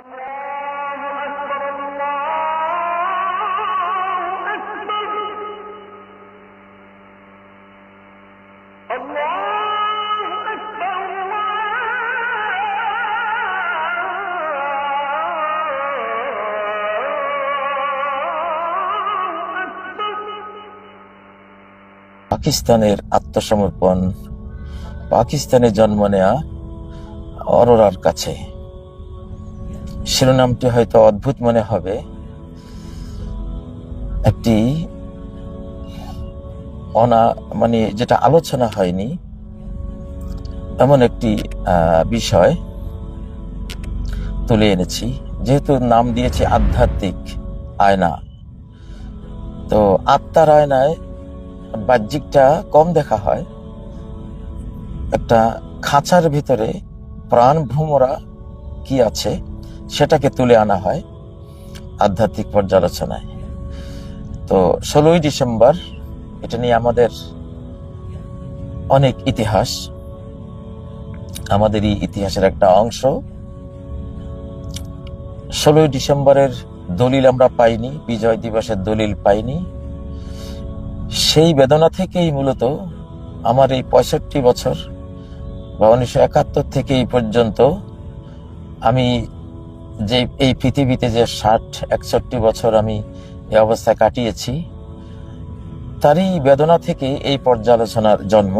পাকিস্তানের আত্মসমর্পণ, পাকিস্তানে জন্ম নেয়া অরোরার কাছে। শিরোনামটি হয়তো অদ্ভুত মনে হবে, একটি যেটা আলোচনা হয়নি এমন একটি বিষয় তুলে এনেছি। যেহেতু নাম দিয়েছি আধ্যাত্মিক আয়না, তো আত্মার আয়নায় বাহ্যিকটা কম দেখা হয়, একটা খাঁচার ভিতরে প্রাণ ভ্রমরা কি আছে সেটাকে তুলে আনা হয় আধ্যাত্মিক পর্যালোচনায়। তো 16ই ডিসেম্বর, এটা নিয়ে আমাদের অনেক ইতিহাস, আমাদেরই ইতিহাসের একটা অংশ। 16ই ডিসেম্বরের দলিল আমরা পাইনি, বিজয় দিবসের দলিল পাইনি। সেই বেদনা থেকেই মূলত আমার এই 65 বছর বা 1971 থেকে এই পর্যন্ত আমি যে এই পৃথিবীতে যে 60-61 বছর আমি এই অবস্থায় কাটিয়েছি, তারই বেদনা থেকে এই পর্যালোচনার জন্ম।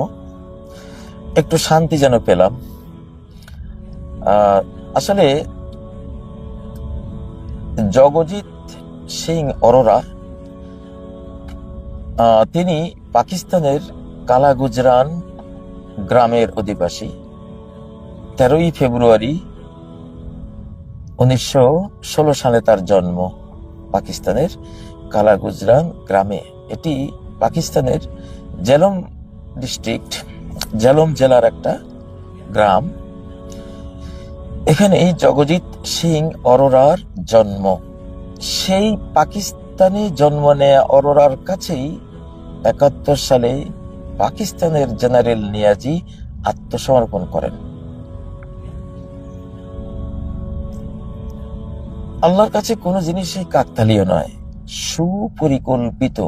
একটু শান্তি যেন পেলাম। আসলে জগজিৎ সিং অরোরা, তিনি পাকিস্তানের কালাগুজরান গ্রামের অধিবাসী। 13ই ফেব্রুয়ারি 1916 সালে তার জন্ম পাকিস্তানের কালাগুজরান গ্রামে। এটি পাকিস্তানের জেলম ডিস্ট্রিক্ট, জেলম জেলার একটা গ্রাম। এখানে জগজিৎ সিং অরোরার জন্ম। সেই পাকিস্তানে জন্ম নেয়া অরোরার কাছেই 71 সালে পাকিস্তানের জেনারেল নিয়াজি আত্মসমর্পণ করেন। আল্লাহর কাছে কোনো জিনিসই কাকতালীয় নয়, সুপরিকল্পিত।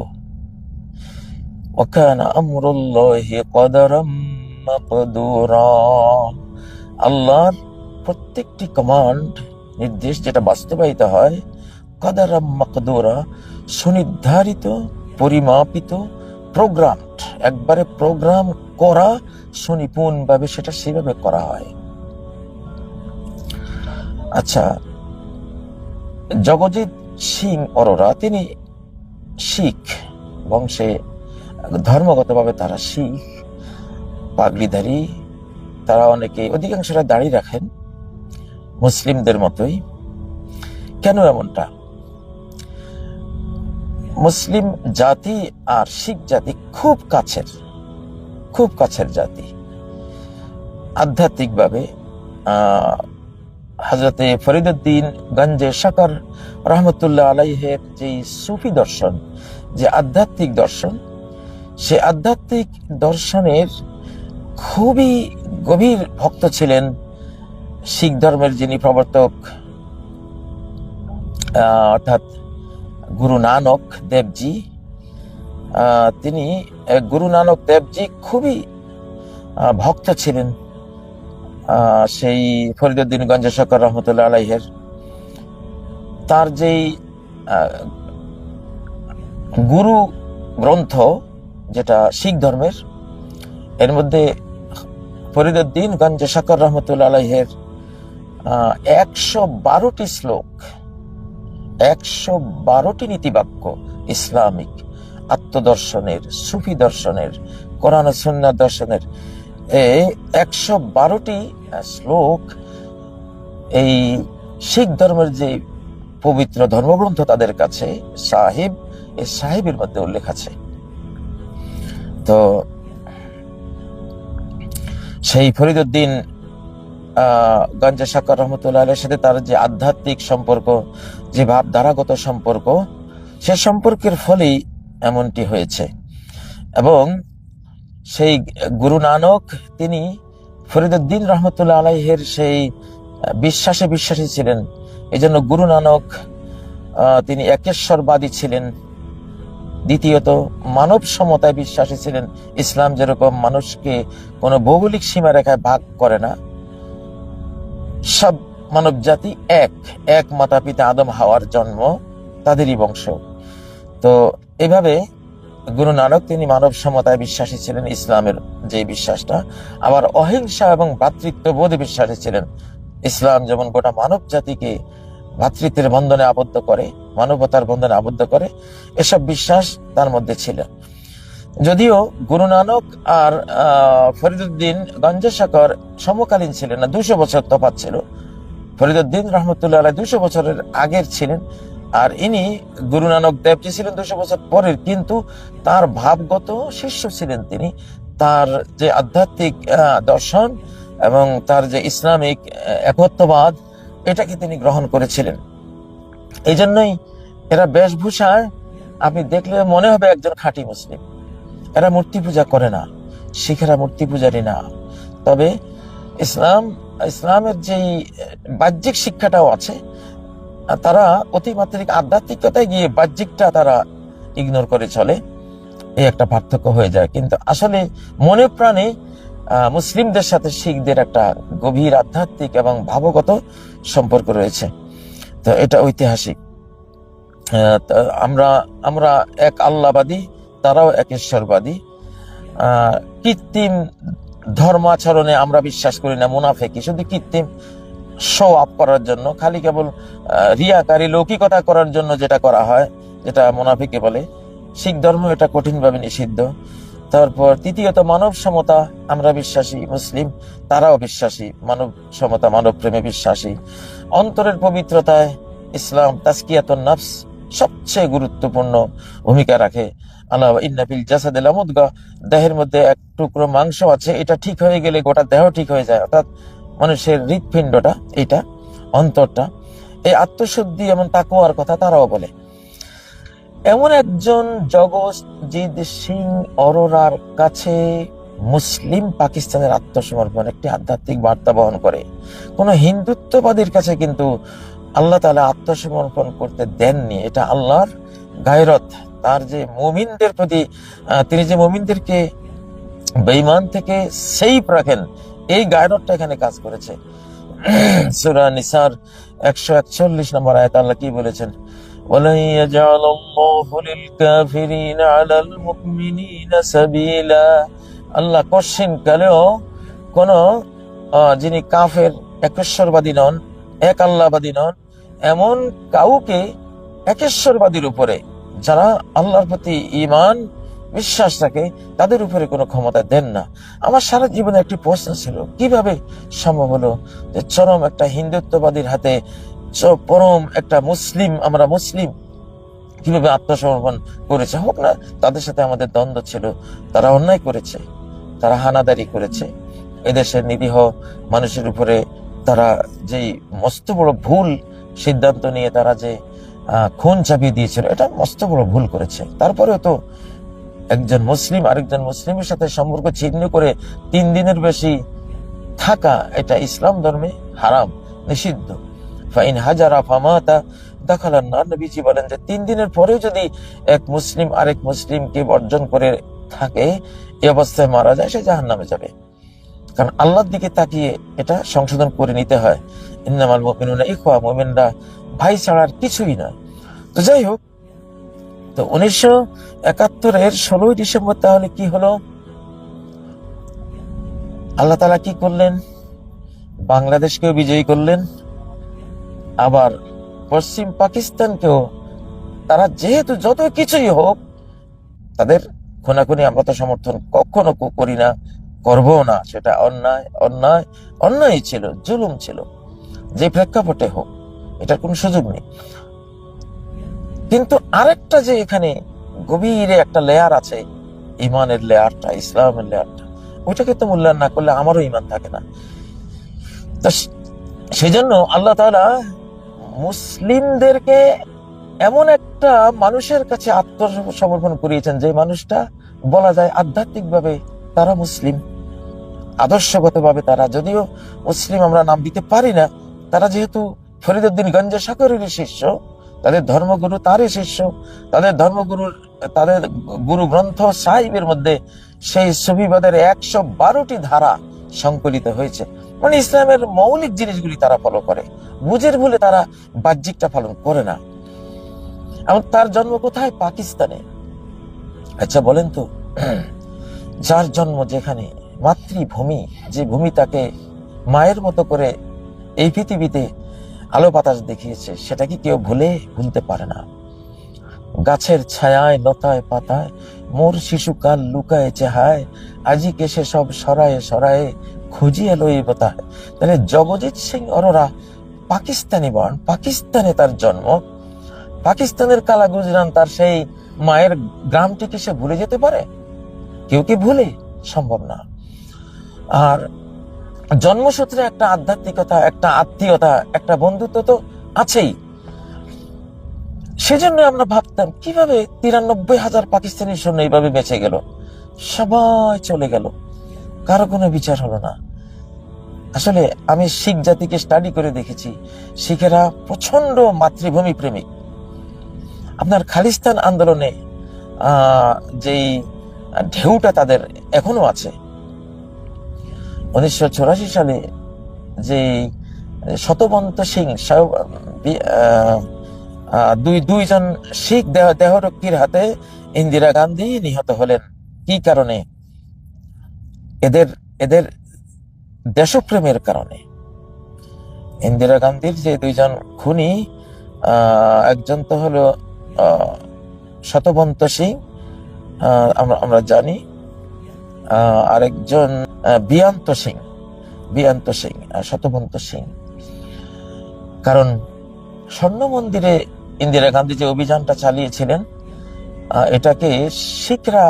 ওয়াকানা আমরুল্লাহি কদারাম মাকদুরা। আল্লাহর প্রত্যেকটি কমান্ড, নির্দেশ যেটা বাস্তবায়িত হয়, কদারাম মাকদুরা, সুনির্ধারিত, পরিমাপিত, প্রোগ্রামড, একবারে প্রোগ্রাম করা, সুনিপুণভাবে সেটা সেভাবে করা হয়। আচ্ছা, জগজিৎ সিং অরোরা তিনি শিখ বংশে, ধর্মগতভাবে তারা শিখ, পাগড়িধারী। তারা অধিকাংশরা দাড়ি রাখেন মুসলিমদের মতোই। কেন এমনটা? মুসলিম জাতি আর শিখ জাতি খুব কাছের জাতি। আধ্যাত্মিকভাবে হযরতে ফরিদউদ্দিন গঞ্জে শকর রহমতুল্লাহ আলাইহের যে সুফি দর্শন, যে আধ্যাত্মিক দর্শন, সে আধ্যাত্মিক দর্শনের খুবই গভীর ভক্ত ছিলেন শিখ ধর্মের যিনি প্রবর্তক, অর্থাৎ গুরু নানক দেবজি। তিনি গুরু নানক দেবজি খুবই ভক্ত ছিলেন সেই ফরিদউদ্দিন গঞ্জে শকর রহমতুল্লাহ আলাইহের। তার যেই গুরু গ্রন্থ যেটা শিখ ধর্মের, এর মধ্যে ফরিদউদ্দিন গঞ্জে শকর রহমতুল্লাহ আলাইহের 112টি শ্লোক, 112টি নীতিবাক্য ইসলামিক আত্মদর্শনের, সুফি দর্শনের, কোরআন ও সুন্নাহ দর্শনের 112টি শ্লোক এই শিখ ধর্মের যে পবিত্র ধর্মগ্রন্থ তাদের কাছে সাহিব, এই সাহিবের মধ্যে উল্লেখ আছে। তো সেই ফরিদউদ্দিন গঞ্জে শকর রহমতুল্লাহ আলাইহির সাথে তার যে আধ্যাত্মিক সম্পর্ক, যে ভাবধারাগত সম্পর্ক, সে সম্পর্কের ফলেই এমনটি হয়েছে। এবং সেই গুরু নানক তিনি ফরিদউদ্দিন রহমতুল্লাহ আলাইহির সেই বিশ্বাসে বিশ্বাসী ছিলেন। এই জন্য গুরু নানক তিনি একেশ্বরবাদী ছিলেন। দ্বিতীয়ত মানব সমতায় বিশ্বাসী ছিলেন। ইসলাম যেরকম মানুষকে কোনো ভৌগোলিক সীমারেখায় ভাগ করে না, সব মানব জাতি এক এক মাতা পিতা আদম হাওয়ার জন্ম, তাদেরই বংশ। তো এভাবে গুরু নানক তিনি মানব সমতায় বিশ্বাসী ছিলেন, ইসলামের যে বিশ্বাসটা। আবার অহিংসা এবং ভ্রাতৃত্ববোধে বিশ্বাসী ছিলেন। ইসলাম যেমন গোটা মানব জাতিকে ভ্রাতৃত্বের বন্ধনে আবদ্ধ করে, মানবতার বন্ধনে আবদ্ধ করে, এসব বিশ্বাস তার মধ্যে ছিল। যদিও গুরু নানক আর ফরিদুদ্দিন গঞ্জেশকর সমকালীন ছিলেন না, 200 বছর তফাৎ ছিল। ফরিদুদ্দিন রহমতুল্লাহ আলাইহি 200 বছরের আগের ছিলেন, আর ইনি গুরু নানক দেবজি ছিলেন 200 বছর পরের। কিন্তু তার ভাবগত শিষ্য ছিলেন তিনি। তার যে আধ্যাত্মিক দর্শন এবং তার যে ইসলামিক একত্ববাদ, এটাকে তিনি গ্রহণ করেছিলেন। এই জন্যই এরা বেশভূষায় আপনি দেখলে মনে হবে একজন খাঁটি মুসলিম। এরা মূর্তি পূজা করে না, শিখেরা মূর্তি পূজারী না। তবে ইসলামের যেই বাহ্যিক শিক্ষাটাও আছে, তারা অতিমাত্রিক আধ্যাত্মিকতায় গিয়ে বাহ্যিকটা তারা ইগনোর করে চলে, এই একটা পার্থক্য হয়ে যায়। কিন্তু আসলে মনে প্রাণে মুসলিমদের সাথে শিখদের একটা গভীর আধ্যাত্মিক এবং ভাবগত সম্পর্ক রয়েছে। তো এটা ঐতিহাসিক। আমরা এক আল্লাহবাদী, তারাও একেশ্বরবাদী। কৃত্রিম ধর্মাচরণে আমরা বিশ্বাস করি না। মুনাফিকি শুধু কৃত্রিম শো আপ করার জন্য, খালি কেবল রিয়াকারী লৌকিকতা করার জন্য যেটা করা হয়, যেটা মুনাফিকি বলে, শিখ ধর্ম এটা কঠিনভাবে নিষিদ্ধ। তারপর তৃতীয়ত মানব সমতা, আমরা বিশ্বাসী মুসলিম, তারাও বিশ্বাসী মানব সমতা, মানব প্রেমে বিশ্বাসী। অন্তরের পবিত্রতায় ইসলাম তাজকিয়াতুন নফস সবচেয়ে গুরুত্বপূর্ণ ভূমিকা রাখে। আল্লাহ ইন্না ফিল জাসাদি লামুদগা, দেহের মধ্যে এক টুকরো মাংস আছে, এটা ঠিক হয়ে গেলে গোটা দেহ ঠিক হয়ে যায়। অর্থাৎ মানুষের হৃৎপিণ্ডটা, এটা অন্তরটা, এই আত্মশুদ্ধি এবং তাকওয়ার কথা তারাও বলে। এমন একজন জগজিৎ সিং অরোরার কাছে মুসলিম পাকিস্তানের আত্মসমর্পণ একটি আধ্যাত্মিক বার্তা বহন করে। কোন হিন্দুত্ববাদীর কাছে কিন্তু আল্লাহ তাআলা আত্মসমর্পণ করতে দেননি। এটা আল্লাহর গায়রত, তার যে মুমিনদের প্রতি, তিনি যে মুমিনদেরকে বেঈমান থেকে সেফ রাখেন, এই গায়রতটা এখানে কাজ করেছে। সূরা নিসার 141 নম্বর আয়াতে আল্লাহ কি বলেছেন? ওয়ালাই ইয়াজআলাল্লাহু লিল-কাফিরিনা আলাল মুমিনিনা সাবিলা। আল্লাহ কশিন কালেও কোন যিনি কাফের, একেশ্বরবাদী নন, এক আল্লাহবাদী নন, এমন কাউকে একেশ্বরবাদীর উপরে, যারা আল্লাহর প্রতি ঈমান বিশ্বাস রাখে, তাদের উপরে কোনো ক্ষমতা দেন না। আমার সারা জীবনে একটি প্রশ্ন ছিল, কিভাবে সম্ভব হলো যে চরম একটা হিন্দুত্ববাদীর হাতে পরম একটা মুসলিম, আমরা মুসলিম কিভাবে আত্মসমর্পণ করেছে? হোক না তাদের সাথে আমাদের দ্বন্দ্ব ছিল, তারা অন্যায় করেছে, তারা হানাদারি করেছে, এদেশের নিরীহ মানুষের উপরে তারা যেই মস্ত বড় ভুল সিদ্ধান্ত নিয়ে তারা যে খুন চাপিয়ে দিয়েছিল, এটা মস্ত বড় ভুল করেছে। তারপরেও তো একজন মুসলিম আরেকজন মুসলিমের সাথে সম্পর্ক ছিন্ন করে 3 দিনের বেশি থাকা, এটা ইসলাম ধর্মে হারাম, নিষিদ্ধ। ফাইন হাজারা ফামাতা দাখালান নার, নবীজি বলেন যে 3 দিনের পরেও যদি এক মুসলিম আরেক মুসলিমকে বর্জন করে থাকে, এই অবস্থায় মারা যায়, সে জাহান্নামে যাবে। কারণ আল্লাহর দিকে তাকিয়ে এটা সংশোধন করে নিতে হয়। ইন্নামাল মুমিনুনা ইখওয়া, মুমিনরা ভাই ছাড়ার কিছুই নয়। তো যাই হোক, তো 1971-এর 16ই ডিসেম্বর তাহলে কি হলো? আল্লাহ তাআলা কি করলেন? বাংলাদেশকেও বিজয়ী করলেন, আবার পশ্চিম পাকিস্তানকেও। তারা যেহেতু যত কিছুই হোক, তাদের খুনাখুনি আমরা তো সমর্থন কখনো করি না, করবো না। সেটা অন্যায় অন্যায় অন্যায় ছিল, জুলুম ছিল, যে প্রেক্ষাপটে হোক, এটার কোনো সুযোগ নেই। কিন্তু আরেকটা যে এখানে গভীরে একটা লেয়ার আছে, ইমানের লেয়ারটা, ইসলামের লেয়ারটা, ওইটাকে তো মূল্যায়ন না করলে আমারও ইমান থাকে না। তো সেজন্য আল্লাহ তাআলা মুসলিমদেরকে এমন একটা মানুষের কাছে আত্মসমর্পণ করিয়েছেন, যে মানুষটা বলা যায় আধ্যাত্মিকভাবে তারা মুসলিম, আদর্শগতভাবে তারা, যদিও মুসলিম আমরা নাম দিতে পারি না, তারা যেহেতু ফরিদউদ্দিন গঞ্জ সাকরের শিষ্য, তাদের ধর্মগুরু তারই শিষ্য, তাদের ধর্মগুরুর তাদের গুরু গ্রন্থ সাহিবের মধ্যে সেই সুফিবাদের 112টি ধারা সংকলিত হয়েছে। মানে ইসলামের মৌলিক জিনিসগুলি তারা ফলো করে, বুঝের ভুলে তারা বাহ্যিকটা পালন করে না। এবং তার জন্ম কোথায়? পাকিস্তানে। আচ্ছা বলেন তো, যার জন্ম যেখানে, মাতৃভূমি, যে ভূমি তাকে মায়ের মতো করে এই পৃথিবীতে আলো বাতাস দেখিয়েছে, সেটা কি কেউ ভুলতে পারে না? গাছের ছায়ায় লতায় পাতায় মোর শিশুকাল লুকায় চেহায়, আজি কেসে সব সরায়ে সরায়ে খুঁজিয়ে লই বতায়। তাহলে জগজিৎ সিং অরোরা পাকিস্তানি বর্ণ, পাকিস্তানে তার জন্ম, পাকিস্তানের কালা গুজরান তার সেই মায়ের গ্রামটিকে সে ভুলে যেতে পারে? কেউ কি ভুলে? সম্ভব না। আর জন্মসূত্রে একটা আধ্যাত্মিকতা, একটা আত্মীয়তা, একটা বন্ধুত্ব তো আছেই। সেজন্য আমরা ভাবতাম কিভাবে 93,000 পাকিস্তানি সৈন্য এইভাবে বেঁচে গেল, সবাই চলে গেল, কারো কোনো বিচার হলো না। আসলে আমি শিখ জাতিকে স্টাডি করে দেখেছি, শিখেরা প্রচন্ড মাতৃভূমি প্রেমিক। আপনার খালিস্তান আন্দোলনে যেই ঢেউটা তাদের এখনো আছে, 1984 সালে যে শতবন্ত সিং দুইজন শিখ দেহরক্ষীর হাতে ইন্দিরা গান্ধী নিহত হলেন। কি কারণে? এদের দেশপ্রেমের কারণে। ইন্দিরা গান্ধীর যে দুইজন খুনি, একজন তো হলো শতবন্ত সিং, আমরা জানি, আরেকজন বিয়ান্ত সিং শতবন্ত সিং। কারণ স্বর্ণ মন্দিরে ইন্দিরা গান্ধী যে অভিযানটা চালিয়েছিলেন, এটাকে শিখরা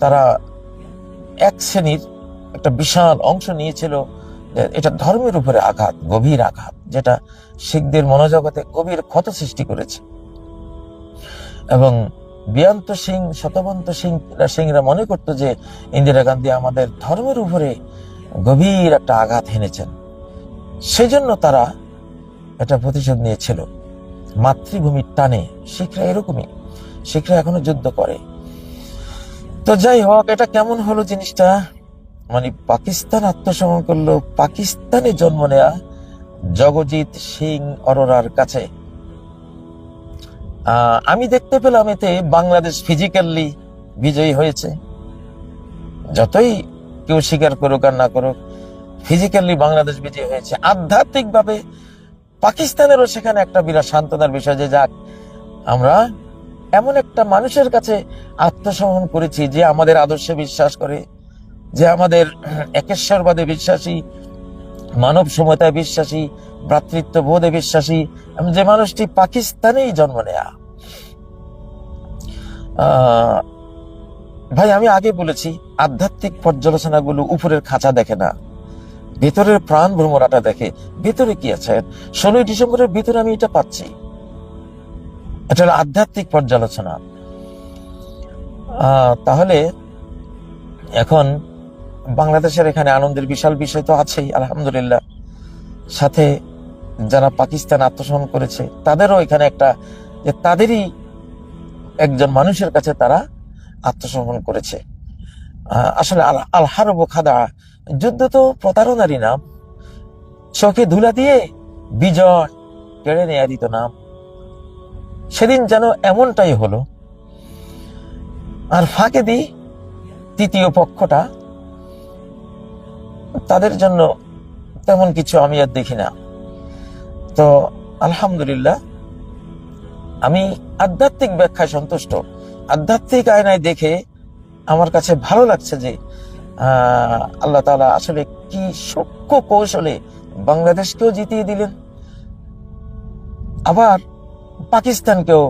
তারা এক শ্রেণীর একটা বিশাল অংশ নিয়েছিল। এটা ধর্মের উপরে আঘাত, গভীর আঘাত, যেটা শিখদের মনোজগতে গভীর ক্ষত সৃষ্টি করেছে। এবং বিয়ান্ত সিং, শতবন্ত সিংরা মনে করতো যে ইন্দিরা গান্ধী আমাদের ধর্মের উপরে গভীর একটা আঘাত হেনেছেন, সেজন্য তারা এটা প্রতিশোধ নিয়েছিল মাতৃভূমির টানে। শিখরা এরকমই, শিখরা এখনো যুদ্ধ করে। তো যাই হোক, এটা কেমন হলো জিনিসটা? মানে পাকিস্তান আত্মসমর্পণ করলো, পাকিস্তানে জন্ম নেয়া জগজিৎ সিং অরোরার কাছে। আমি দেখতে পেলাম এতে বাংলাদেশ ফিজিক্যালি বিজয়ী হয়েছে। যতই কেউ স্বীকার করুক আর না করুক, ফিজিক্যালি বাংলাদেশ বিজয়ী হয়েছে। আধ্যাত্মিক ভাবে পাকিস্তানেরও সেখানে একটা বিরাট সান্ত্বনার বিষয় যে যাক, আমরা এমন একটা মানুষের কাছে আত্মসমর্পণ করেছি যে আমাদের আদর্শে বিশ্বাস করে, যে আমাদের একেশ্বরবাদে বিশ্বাসী, মানব সমতায় বিশ্বাসী, ভ্রাতৃত্ববোধে বিশ্বাসী, যে মানুষটি পাকিস্তানেই জন্ম নেয়া। ভাই, আমি আগে বলেছি, আধ্যাত্মিক পর্যালোচনাগুলো উপরের খাঁচা দেখে না, ভেতরের প্রাণ ভ্রমরাটা দেখে। ভেতরে কি আছে? 16ই ডিসেম্বরের ভিতরে আমি এটা পাচ্ছি। এটা হলো আধ্যাত্মিক পর্যালোচনা। তাহলে এখন বাংলাদেশের এখানে আনন্দের বিশাল বিষয় তো আছেই, আলহামদুলিল্লাহ। সাথে যারা পাকিস্তান আত্মসমর্পণ করেছে তাদেরও এখানে একটা, যে তাদেরই একজন মানুষের কাছে তারা আত্মসমর্পণ করেছে। আসলে আল হারব খাদা, যুদ্ধ তো প্রতারণারই নাম। চোখে ধুলা দিয়ে বিজয় কেড়ে নেয়া দিত নাম। সেদিন যেন এমনটাই হলো। আর ফাঁকে দি তৃতীয় পক্ষটা, তাদের জন্য তেমন কিছু আমি আর দেখি না। তো আলহামদুলিল্লাহ, আমি আধ্যাত্মিক ব্যাখ্যায় সন্তুষ্ট। আধ্যাত্মিক আয়নায় দেখে আমার কাছে ভালো লাগছে যে আল্লাহ তাআলা আসলে কি সূক্ষ্ম কৌশলে বাংলাদেশকেও জিতিয়ে দিলেন, আবার পাকিস্তানকেও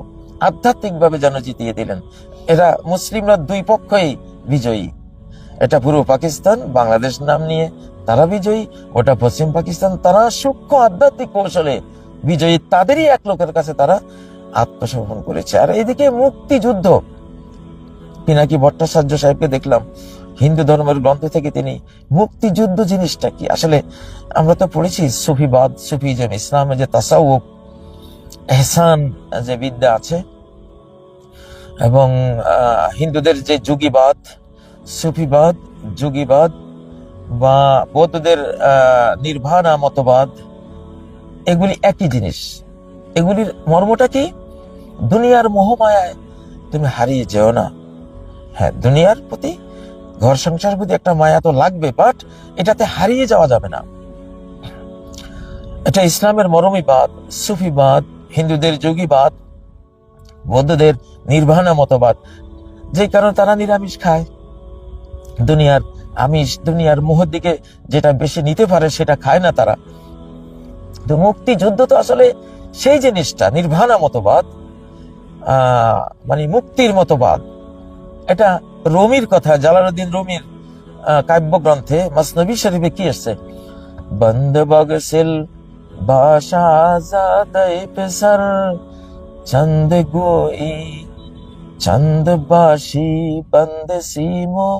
আধ্যাত্মিকভাবে যেন জিতিয়ে দিলেন। এরা মুসলিমরা দুই পক্ষই বিজয়ী। এটা পূর্ব পাকিস্তান, বাংলাদেশ নাম নিয়ে তারা বিজয়ী, ওটা পশ্চিম পাকিস্তান, তারা সূক্ষ্ম আধ্যাত্মিক কৌশলে বিজয়ী। তাদেরই এক লোকের কাছে তারা আত্মসমর্পণ করেছে। আর এদিকে মুক্তিযুদ্ধ, পিনাকি ভট্টাচার্য সাহেবকে দেখলাম হিন্দু ধর্মের গ্রন্থ থেকে তিনি মুক্তিযুদ্ধ জিনিসটা কি, আসলে আমরা তো পড়েছি সুফিবাদ, সুফিজম, ইসলামে যে তাসাউফ, এহসান যে বিদ্যা আছে, এবং হিন্দুদের যে যোগীবাদ, সুফিবাদ, যোগীবাদ, বা বৌদ্ধদের নির্বাণা মতবাদ, এগুলি একই জিনিস। এগুলির মর্মটা কি? দুনিয়ার মোহমায়ায় তুমি হারিয়ে যেও না। হ্যাঁ, দুনিয়ার প্রতি, ঘর সংসার প্রতি একটা মায়া তো লাগবে, বাট এটাতে হারিয়ে যাওয়া যাবে না। এটা ইসলামের মরমীবাদ, সুফিবাদ, হিন্দুদের যোগীবাদ, বৌদ্ধদের নির্বাণা মতবাদ। যে কারণে তারা নিরামিষ খায়, দুনিয়ার আমিষ, দুনিয়ার মোহের দিকে যেটা বেশি নিতে পারে সেটা খায় না তারা। তো মুক্তিযুদ্ধ তো আসলে সেই জিনিসটা, নির্বাণা মতবাদ, মানে মুক্তির মতবাদ। এটা রুমির কথা, জালালউদ্দিন রুমির কাব্যগ্রন্থে মসনবী শরীফে কি আসছে? বন্দ বগসিল বাশা আজাদাই পেসার, চন্দ গোই চন্দ বাসি বন্দ সিমো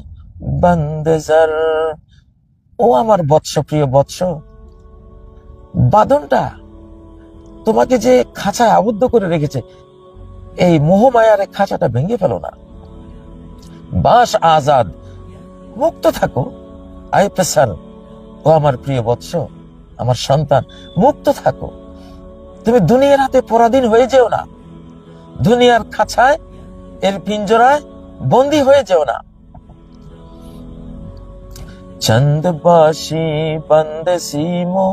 বন্দ জর। ও আমার বৎস, প্রিয় বৎস, বাঁধনটা তোমাকে যে খাঁচায় আবদ্ধ করে রেখেছে, এই মোহমায়ার খাঁচাটা ভেঙে ফেলো না। বাস আজাদ, মুক্ত থাকো। আই পেসার, ও আমার প্রিয় বৎস, আমার সন্তান, মুক্ত থাকো। তুমি দুনিয়ার হাতে পরাধীন হয়ে যেও না, দুনিয়ার খাঁচায়, এর পিঞ্জরায় বন্দী হয়ে যেও না। চন্দবাসী বন্দে সিমো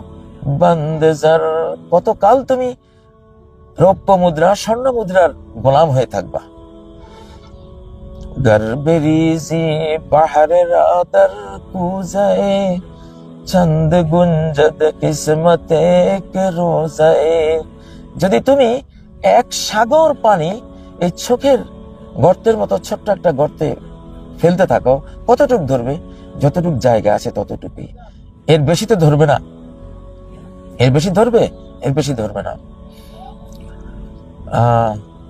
বন্দে জর। কতকাল তুমি রৌপ্য মুদ্রা, স্বর্ণ মুদ্রার গোলাম হয়ে থাকবা। গর্বেরিজি বাহারে রাদার কুজায়ে, চন্দ গুঞ্জদ কিসমতে কে রোজায়ে। যদি তুমি এক সাগর পানি এই চোখের গর্তের মতো ছোট্ট একটা গর্তে ফেলতে থাকো, কতটুক ধরবে? যতটুক জায়গা আছে ততটুকুই, এর বেশি তো ধরবে না। এর বেশি ধরবে? এর বেশি ধরবে না।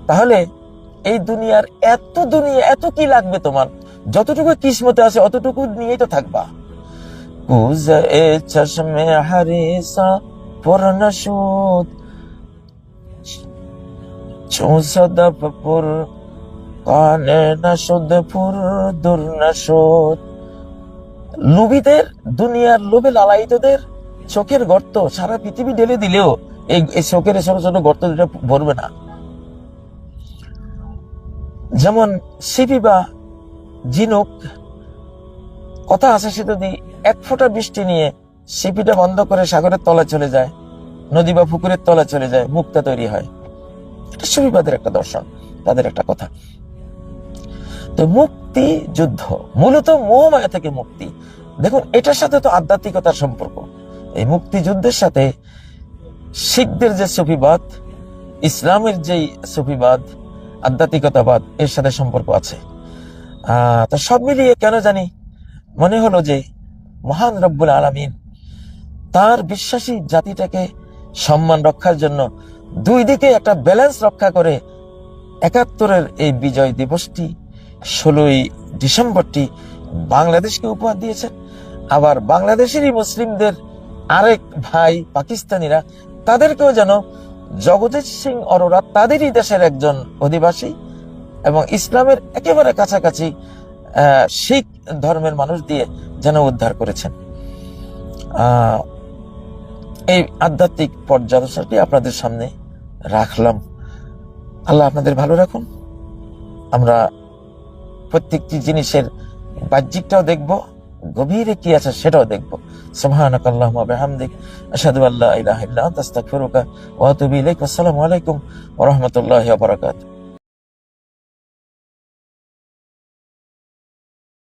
তাহলে এই দুনিয়ার এত কি লাগবে তোমার? যতটুকু কিসমতে আছে অতটুকু নিয়েই তো থাকবা। কুজে চশমে হারিসা পুরনশুদ, চৌসদপুর কানে নশুদপুর দুর্নশুদ। লোভীদের, দুনিয়ার লোভে লালায়িতদের চোখের গর্ত সারা পৃথিবী ঢেলে দিলেও এই চোখের ছোট ছোট গর্ত দুটা ভরবে না। যেমন সিপি বা ঝিনুক, কথা আছে, সে যদি এক ফোঁটা বৃষ্টি নিয়ে সিপিটা বন্ধ করে সাগরের তলায় চলে যায়, নদী বা পুকুরের তলায় চলে যায়, মুক্তা তৈরি হয়। এটা সুফিবাদের একটা দর্শন, তাদের একটা কথা। তো মুক্তি যুদ্ধ মূলত মোহমায়া থেকে মুক্তি। দেখুন, এটার সাথে তো আধ্যাত্মিকতার সম্পর্ক। এই মুক্তিযুদ্ধের সাথে শিখদের যে সুফিবাদ, ইসলামের যে সুফিবাদ, আধ্যাত্মিকতাবাদ, এর সাথে সম্পর্ক আছে। তো সব মিলিয়ে কেন জানি মনে হলো যে মহান রব্বুল আলামিন তার বিশ্বাসী জাতিটাকে সম্মান রক্ষার জন্য দুই দিকে একটা ব্যালেন্স রক্ষা করে ৭১-এর এই বিজয় দিবসটি, ১৬ই ডিসেম্বরটি বাংলাদেশকে উপহার দিয়েছেন। আবার বাংলাদেশেরই মুসলিমদের আরেক ভাই পাকিস্তানিরা, তাদেরকেও যেন জগজিৎ সিং অরোরা তাদেরই দেশের একজন অধিবাসী এবং ইসলামের একেবারে কাছাকাছি শিখ ধর্মের মানুষ দিয়ে যেন উদ্ধার করেছেন। এই আধ্যাত্মিক পর্যালোচনাটি আপনাদের সামনে রাখলাম। আল্লাহ আপনাদের ভালো রাখুন। আমরা প্রত্যেকটি জিনিসের বাহ্যিকটাও দেখব, গভীরে কি আছে সেটাও দেখব। সুবহানাকাল্লাহুম্মা ওয়া বিহামদিক, আশহাদু আল্লা ইলাহা ইল্লা আনতা আস্তাগফিরুকা ওয়া আতুবু ইলাইক। আসসালামু আলাইকুম ওয়া রাহমাতুল্লাহি ওয়া বারাকাতুহু।